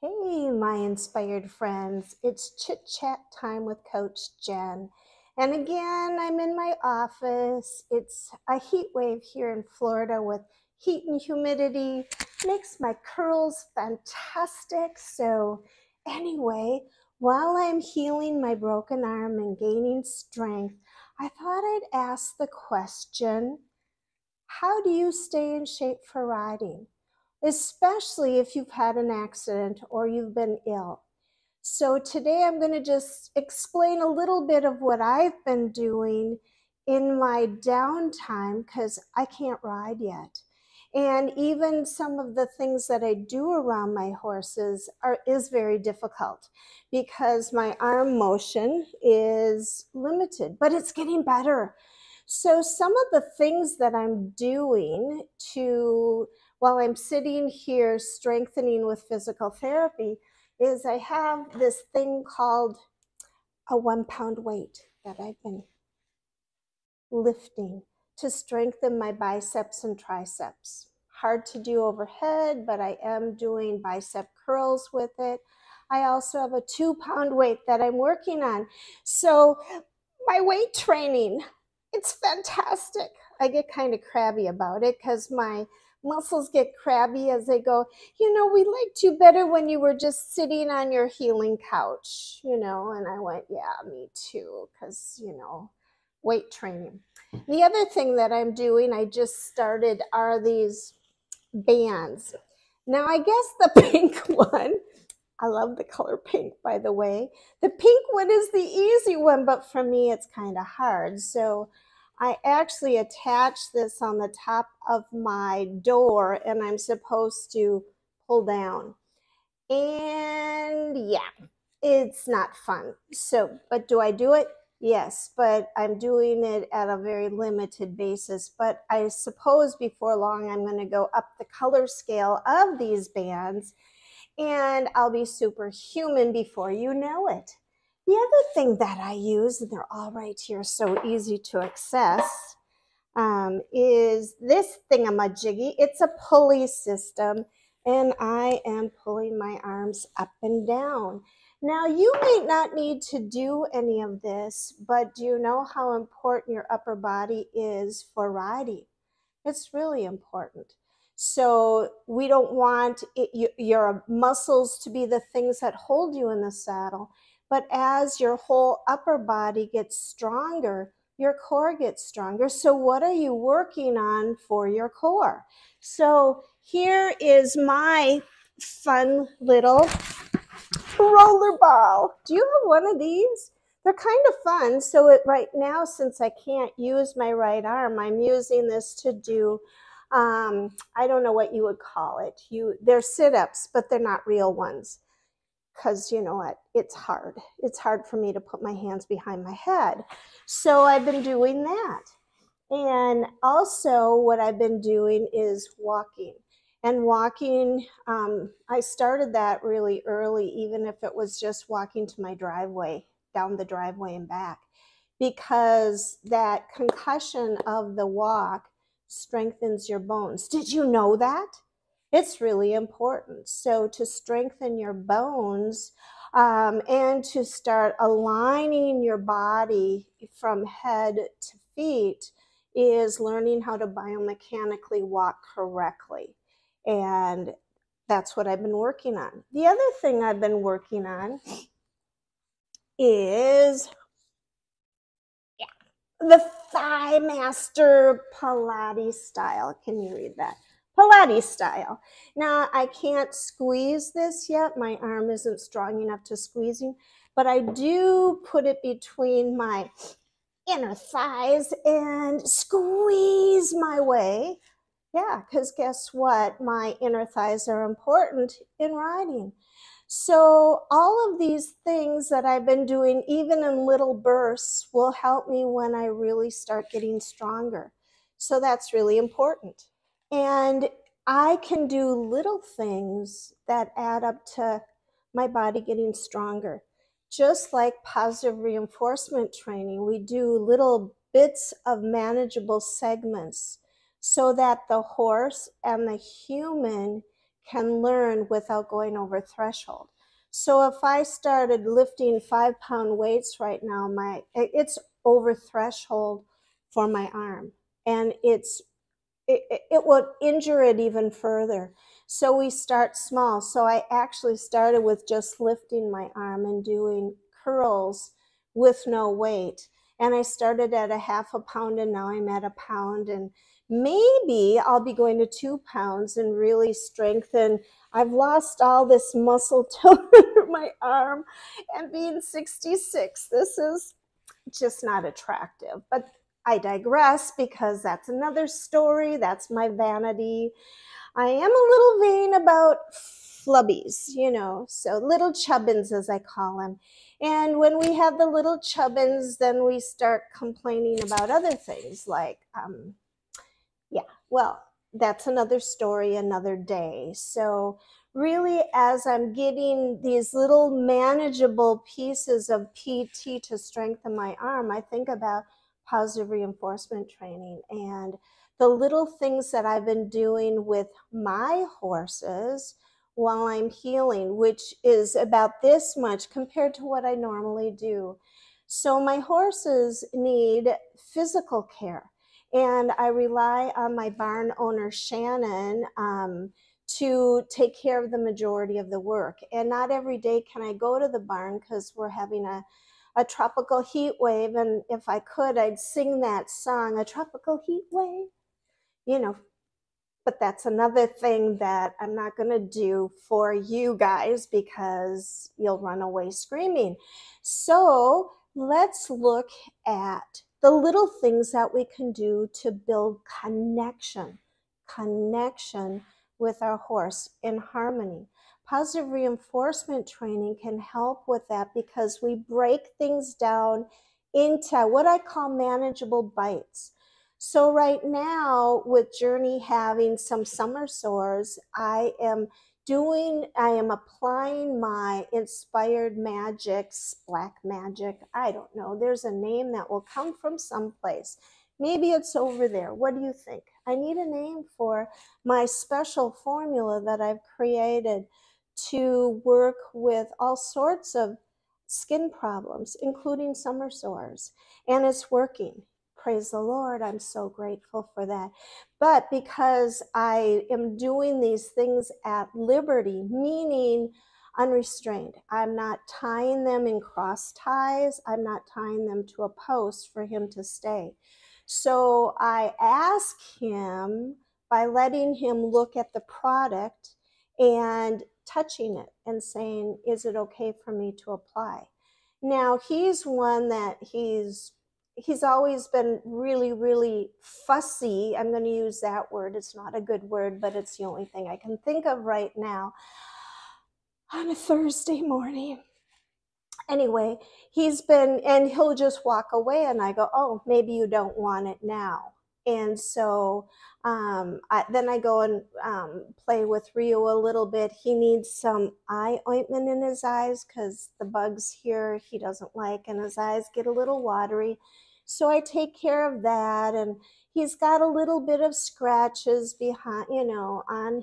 Hey, my inspired friends. It's chit chat time with Coach Jen. And again, I'm in my office. It's a heat wave here in Florida with heat and humidity. Makes my curls fantastic. So, anyway, while I'm healing my broken arm and gaining strength, I thought I'd ask the question, how do you stay in shape for riding? Especially if you've had an accident or you've been ill. So today I'm going to just explain a little bit of what I've been doing in my downtime because I can't ride yet. And even some of the things that I do around my horses is very difficult because my arm motion is limited, but it's getting better. So some of the things that I'm doing while I'm sitting here strengthening with physical therapy is I have this thing called a 1 pound weight that I've been lifting to strengthen my biceps and triceps. Hard to do overhead, but I am doing bicep curls with it. I also have a 2 pound weight that I'm working on. So my weight training, it's fantastic. I get kind of crabby about it because my muscles get crabby as they go, we liked you better when you were just sitting on your healing couch, and I went, yeah, me too, because, weight training. The other thing that I'm doing, I just started, are these bands. Now, I guess the pink one, I love the color pink, by the way. The pink one is the easy one, but for me, it's kind of hard. So I actually attach this on the top of my door, and I'm supposed to pull down. And yeah, it's not fun. So, but do I do it? Yes, but I'm doing it at a very limited basis. But I suppose before long, I'm going to go up the color scale of these bands and I'll be superhuman before you know it. The other thing that I use, and they're all right here, so easy to access, is this thingamajiggy. It's a pulley system, and I am pulling my arms up and down. Now, you may not need to do any of this, but do you know how important your upper body is for riding? It's really important. So we don't want your muscles to be the things that hold you in the saddle, but as your whole upper body gets stronger, your core gets stronger. So what are you working on for your core? So here is my fun little roller ball. Do you have one of these? They're kind of fun. So right now, since I can't use my right arm, I'm using this to do, I don't know what you would call it. They're sit-ups, but they're not real ones. Because you know what? It's hard. It's hard for me to put my hands behind my head. So I've been doing that. And also what I've been doing is walking. And walking, I started that really early, even if it was just walking to my driveway, down the driveway and back, because that concussion of the walk strengthens your bones. Did you know that? It's really important. So to strengthen your bones and to start aligning your body from head to feet is learning how to biomechanically walk correctly. And that's what I've been working on. The other thing I've been working on is the Thigh Master Pilates style. Can you read that? Pilates style. Now, I can't squeeze this yet. My arm isn't strong enough to squeezing, but I do put it between my inner thighs and squeeze my way. Yeah, because guess what? My inner thighs are important in riding. So all of these things that I've been doing, even in little bursts, will help me when I really start getting stronger. So that's really important. And I can do little things that add up to my body getting stronger. Just like positive reinforcement training, we do little bits of manageable segments so that the horse and the human can learn without going over threshold. So if I started lifting 5-pound weights right now, it's over threshold for my arm, and it would injure it even further. So we start small. So I actually started with just lifting my arm and doing curls with no weight. And I started at a 1/2 pound, and now I'm at 1 pound. And maybe I'll be going to 2 pounds and really strengthen. I've lost all this muscle tone in my arm, and being 66, this is just not attractive. But I digress, because that's another story. That's my vanity. I am a little vain about flubbies, so little chubbins, as I call them. And when we have the little chubbins, then we start complaining about other things like, well, that's another story, another day. So really, as I'm getting these little manageable pieces of PT to strengthen my arm, I think about positive reinforcement training and the little things that I've been doing with my horses while I'm healing, which is about this much compared to what I normally do. So my horses need physical care, and I rely on my barn owner, Shannon, to take care of the majority of the work. And not every day can I go to the barn because we're having a tropical heat wave. And if I could, I'd sing that song, A Tropical Heat Wave, but that's another thing that I'm not going to do for you guys because you'll run away screaming. So let's look at the little things that we can do to build connection with our horse in harmony. Positive reinforcement training can help with that because we break things down into what I call manageable bites. So right now, with Journey having some summer sores, I am applying my Inspired Magics, Black Magic. I don't know. There's a name that will come from someplace. Maybe it's over there. What do you think? I need a name for my special formula that I've created to work with all sorts of skin problems, including summer sores. And it's working. Praise the Lord. I'm so grateful for that. But because I am doing these things at liberty, meaning unrestrained, I'm not tying them in cross ties. I'm not tying them to a post for him to stay. So I ask him by letting him look at the product and touching it and saying, is it okay for me to apply? Now, he's one that he's always been really, really fussy. I'm going to use that word. It's not a good word, but it's the only thing I can think of right now on a Thursday morning. Anyway, he'll just walk away, and I go, oh, maybe you don't want it now. And so then I go and play with Rio a little bit. He needs some eye ointment in his eyes because the bugs here he doesn't like, and his eyes get a little watery. So I take care of that, and he's got a little bit of scratches behind, on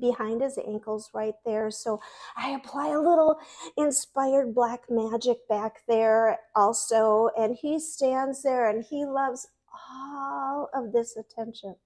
behind his ankles right there. So I apply a little Inspired Black Magic back there also, and he stands there and he loves all of this attention.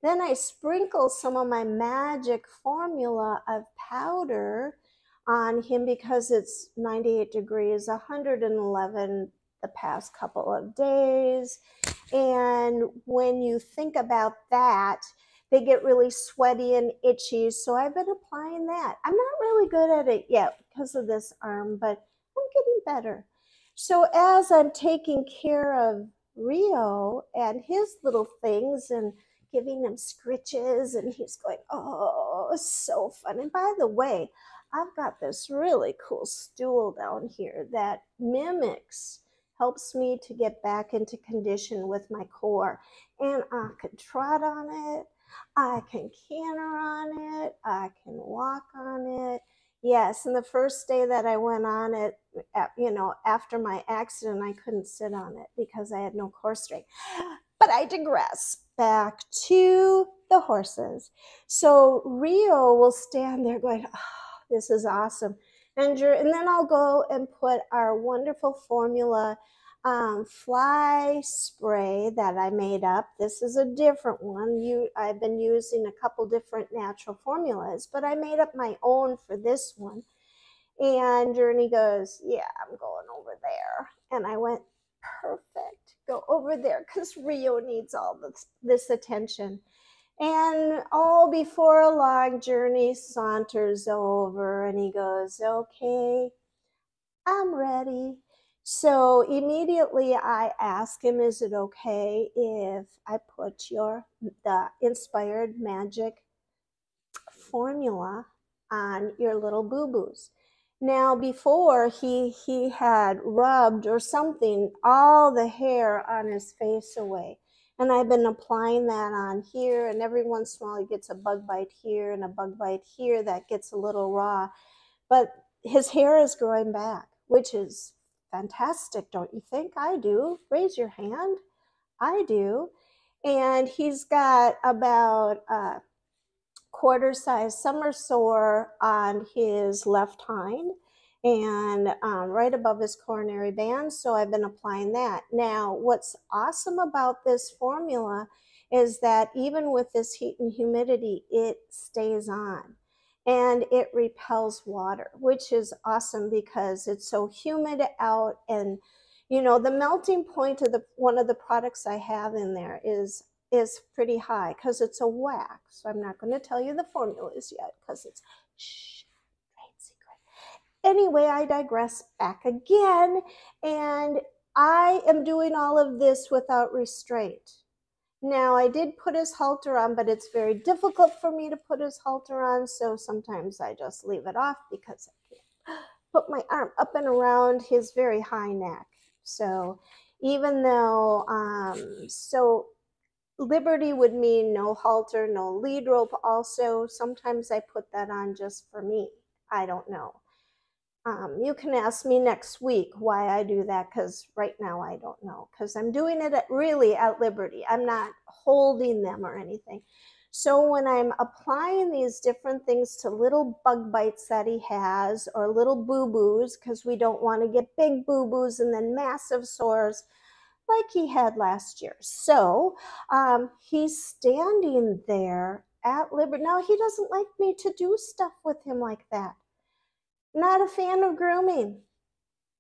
Then I sprinkle some of my magic formula of powder on him because it's 98 degrees, 111 the past couple of days. And when you think about that, they get really sweaty and itchy. So I've been applying that. I'm not really good at it yet because of this arm, but I'm getting better. So as I'm taking care of Rio and his little things and giving him scritches, and he's going, oh, so fun. And by the way, I've got this really cool stool down here that helps me to get back into condition with my core. And I can trot on it, I can canter on it, I can walk on it. Yes, and the first day that I went on it, after my accident, I couldn't sit on it because I had no core strength. But I digress. Back to the horses. So Rio will stand there going, oh, this is awesome. And then I'll go and put our wonderful formula fly spray that I made up. This is a different one. I've been using a couple different natural formulas, but I made up my own for this one. And Journey goes, yeah, I'm going over there. And I went, perfect. Go over there because Rio needs all this attention. And all before a long Journey saunters over and he goes, okay, I'm ready. So immediately I ask him, is it okay if I put the Inspired Magic formula on your little boo-boos? Now before he had rubbed or something all the hair on his face away. And I've been applying that on here, and every once in a while he gets a bug bite here and a bug bite here that gets a little raw. But his hair is growing back, which is fantastic, don't you think? I do. Raise your hand. I do. And he's got about quarter-size summer sore on his left hind and right above his coronary band. So I've been applying that. Now, what's awesome about this formula is that even with this heat and humidity, it stays on and it repels water, which is awesome because it's so humid out. And you know, the melting point of one of the products I have in there is pretty high because it's a wax. So I'm not going to tell you the formulas yet because it's trade secret. Anyway, I digress back again, and I am doing all of this without restraint. Now, I did put his halter on, but it's very difficult for me to put his halter on, so sometimes I just leave it off because I can't put my arm up and around his very high neck. So even though, Liberty would mean no halter, no lead rope also. Sometimes I put that on just for me. I don't know. You can ask me next week why I do that, because right now I don't know, because I'm doing it really at Liberty. I'm not holding them or anything. So when I'm applying these different things to little bug bites that he has or little boo-boos, because we don't want to get big boo-boos and then massive sores like he had last year. So he's standing there at Liberty. Now, he doesn't like me to do stuff with him like that. Not a fan of grooming.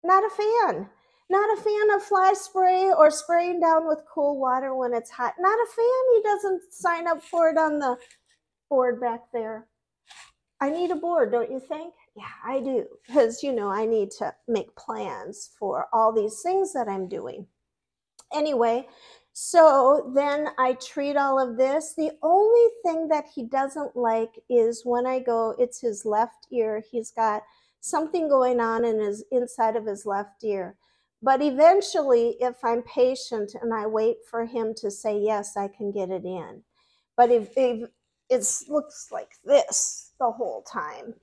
Not a fan. Not a fan of fly spray or spraying down with cool water when it's hot. Not a fan. He doesn't sign up for it on the board back there. I need a board, don't you think? Yeah, I do. Because, you know, I need to make plans for all these things that I'm doing. Anyway, so then I treat all of this. The only thing that he doesn't like is when I go, it's his left ear. He's got something going on in his inside of his left ear. But eventually, if I'm patient and I wait for him to say, yes, I can get it in. But if it looks like this the whole time,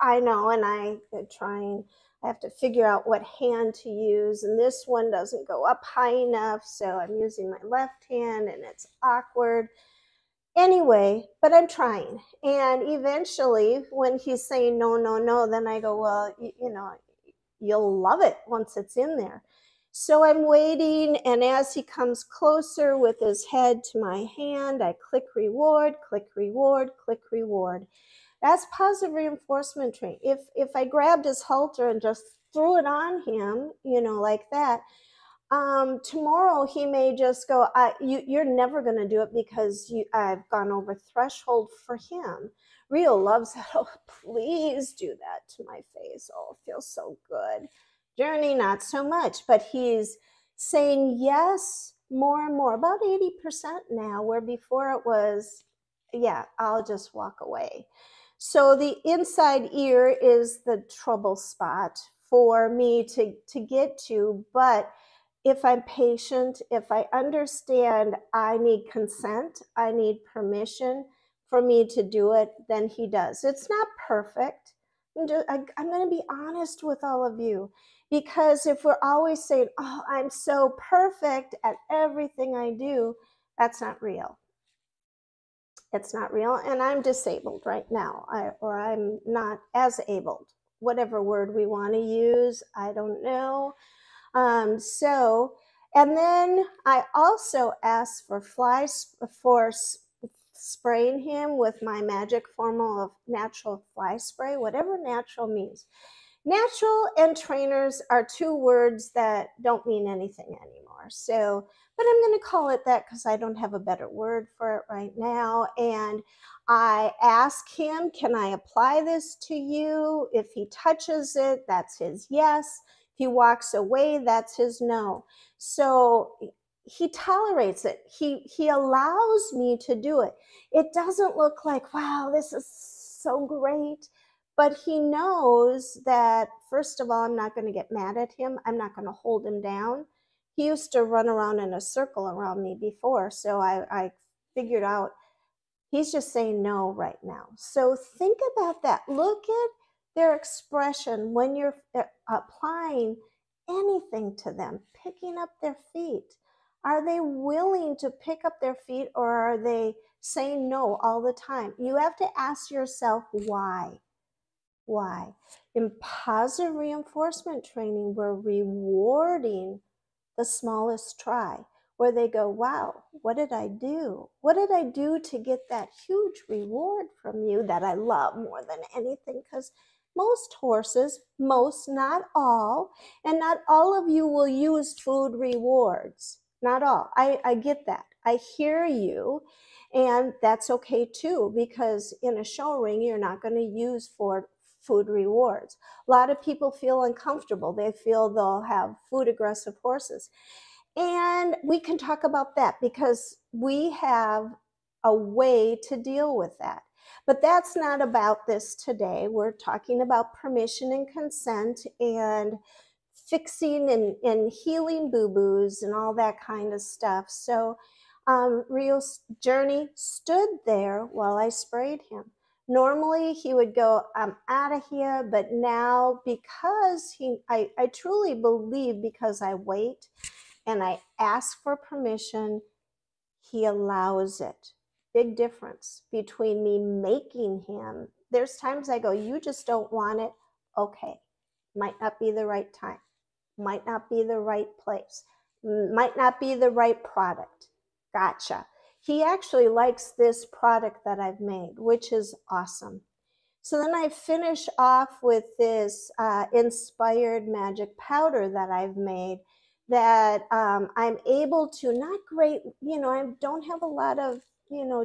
I know, and I'm trying. I have to figure out what hand to use, and this one doesn't go up high enough, so I'm using my left hand, and it's awkward. Anyway, but I'm trying. And eventually, when he's saying no, no, no, then I go, well, you know, you'll love it once it's in there. So I'm waiting, and as he comes closer with his head to my hand, I click reward, click reward, click reward. That's positive reinforcement training. If I grabbed his halter and just threw it on him, you know, like that, tomorrow he may just go, you're never going to do it because I've gone over threshold for him. Rio loves that. Oh, please do that to my face. Oh, it feels so good. Journey, not so much, but he's saying yes more and more, about 80% now, where before it was, yeah, I'll just walk away. So the inside ear is the trouble spot for me to get to, but if I'm patient, if I understand I need consent, I need permission for me to do it, then he does. It's not perfect, I'm going to be honest with all of you, because if we're always saying, oh, I'm so perfect at everything I do, that's not real. It's not real. And I'm disabled right now, or I'm not as abled, whatever word we want to use. I don't know. And then I also asked for spraying him with my magic formula of natural fly spray, whatever natural means. Natural and trainers are two words that don't mean anything anymore. So, but I'm going to call it that because I don't have a better word for it right now. And I ask him, can I apply this to you? If he touches it, that's his yes. If he walks away, that's his no. So he tolerates it. He allows me to do it. It doesn't look like, wow, this is so great. But he knows that, first of all, I'm not going to get mad at him. I'm not going to hold him down. He used to run around in a circle around me before. So I figured out he's just saying no right now. So think about that. Look at their expression when you're applying anything to them, picking up their feet. Are they willing to pick up their feet, or are they saying no all the time? You have to ask yourself why. Why? In positive reinforcement training, we're rewarding the smallest try, where they go, wow, what did I do? What did I do to get that huge reward from you that I love more than anything? Because most horses, not all, and not all of you will use food rewards. Not all. I get that. I hear you. And that's okay too, because in a show ring, you're not going to use food rewards. A lot of people feel uncomfortable. They feel they'll have food aggressive horses. And we can talk about that because we have a way to deal with that. But that's not about this today. We're talking about permission and consent and fixing and healing boo-boos and all that kind of stuff. So Rio's Journey stood there while I sprayed him. Normally he would go, I'm out of here, but now because I truly believe, because I wait and I ask for permission, he allows it. Big difference between me making him. There's times I go, you just don't want it. Okay, might not be the right time, might not be the right place, might not be the right product. Gotcha. He actually likes this product that I've made, which is awesome. So then I finish off with this inspired magic powder that I've made that I'm able to, not great, I don't have a lot of,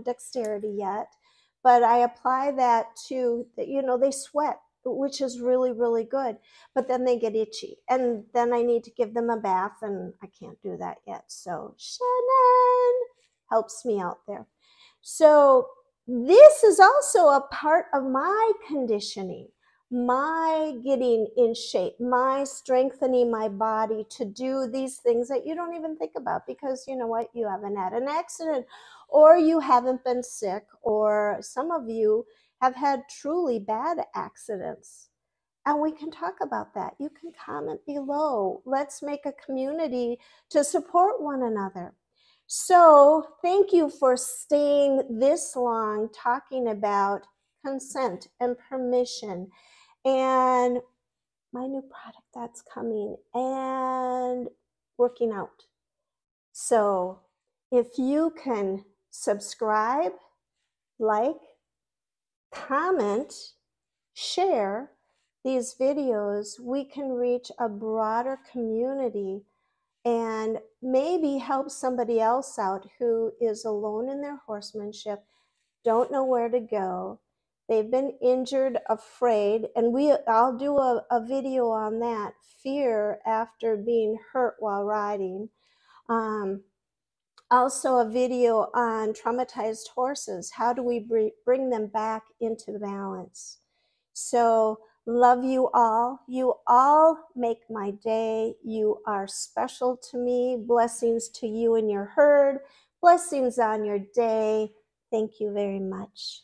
dexterity yet, but I apply that to, they sweat, which is really, really good, but then they get itchy. And then I need to give them a bath, and I can't do that yet. So Shannon helps me out there. So this is also a part of my conditioning, my getting in shape, my strengthening my body to do these things that you don't even think about, because you know what, you haven't had an accident, or you haven't been sick, or some of you have had truly bad accidents. And we can talk about that. You can comment below. Let's make a community to support one another. So thank you for staying this long talking about consent and permission and my new product that's coming and working out. So if you can subscribe, like, comment, share these videos, we can reach a broader community and maybe help somebody else out who is alone in their horsemanship, don't know where to go. They've been injured, afraid, and I'll do a video on that, fear after being hurt while riding. Also a video on traumatized horses. How do we bring them back into balance? So love you all. You all make my day. You are special to me. Blessings to you and your herd. Blessings on your day. Thank you very much.